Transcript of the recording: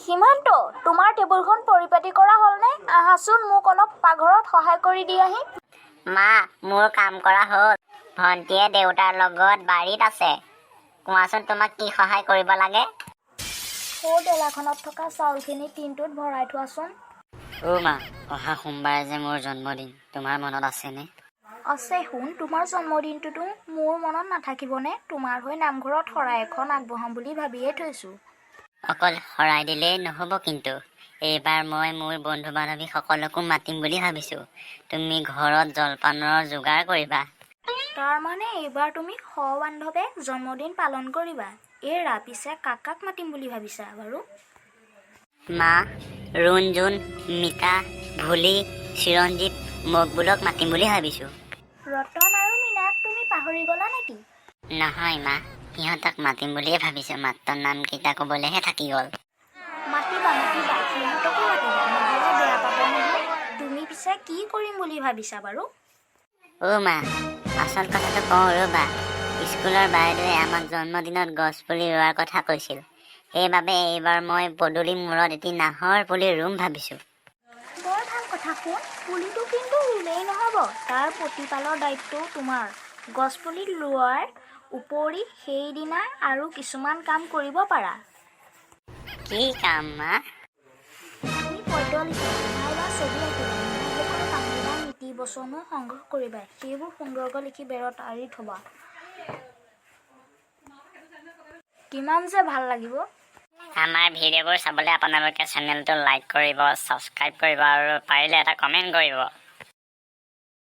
সীমান্ত, তোমাৰ টেবুলখন পৰিপাটি কৰা হ'লনে? আহাচোন মোক অলপ পাকঘৰত সহায় কৰি দিয়াহি। মা, মোৰ কাম কৰা হ'ল। ভণ্টিয়ে দেউতাৰ লগত বাৰীত আছে। কোৱাচোন তোমাক কি সহায় কৰিব লাগে? সৌ ডেলাখনত থকা চাউলখিনি টিনটোত ভৰাই থোৱাচোন। মা, অহা সোমবাৰে যে মোৰ জন্মদিন, তোমাৰ মনত আছেনে? আছে। শুন, তোমাৰ জন্মদিনটোতো মোৰ মনত নাথাকিবনে? তোমাৰ হৈ নামঘৰত শৰাই এখন আগবঢ়াম বুলি ভাবিয়ে থৈছোঁ। অকল শৰাই দিলেই নহ'ব কিন্তু। এইবাৰ মই মোৰ বন্ধু বান্ধৱী সকলোকো মাতিম বুলি ভাবিছোঁ। তুমি ঘৰত জলপানৰ যোগাৰ কৰিবা। তাৰমানে এইবাৰ তুমি সবান্ধৱে জন্মদিন পালন কৰিবা। পিছে কাক কাক মাতিম বুলি ভাবিছা বাৰু? মা, ৰুণজুন, মিতা, ভুলি, চিৰঞ্জিত, মকবুলক মাতিম বুলি ভাবিছোঁ। ৰতন আৰু মীনাক তুমি পাহৰি গ'লা নেকি? নহয় মা, সিহঁতক মাতিম বুলিয়ে ভাবিছোঁ, মাত্ৰ নামকেইটা ক'বলৈহে থাকি গ'ল। মাতিবা, সিহঁতকো মাতিবা, নহ'লে বেয়া পাব নহয়। তুমি পিছে কি কৰিম বুলি ভাবিছা বাৰু? মা, আচল কথাটো কওঁ ৰ'বা। স্কুলৰ বাইদেৱে আমাক জন্মদিনত গছ পুলি ৰোৱাৰ কথা কৈছিল। সেইবাবে এইবাৰ মই পদূলি মূৰত এটি নাহৰ পুলি ৰুম ভাবিছোঁ। বৰ ভাল কথা। শুন, পুলিটো কিন্তু ৰুলেই নহ'ব, তাৰ প্ৰতিপালৰ দায়িত্বও তোমাৰ। গছপুলি ৰোৱাৰ উপৰি সেইদিনা আৰু কিছুমান কাম কৰিব পাৰা। কি কাম মা? তুমি পদ্য লিখিবা, নাইবা ছবি আঁকিবা, নহ'লে পানীবা নীতি বচনো সংগ্ৰহ কৰিবা। সেইবোৰ সুন্দৰকৈ লিখি বেৰত আঁৰি থ'বা। কিমান যে ভাল লাগিব। আমাৰ ভিডিঅ'বোৰ চাবলৈ আপোনালোকে চেনেলটো লাইক কৰিব, ছাবস্ক্ৰাইব কৰিব আৰু পাৰিলে এটা কমেণ্ট কৰিব।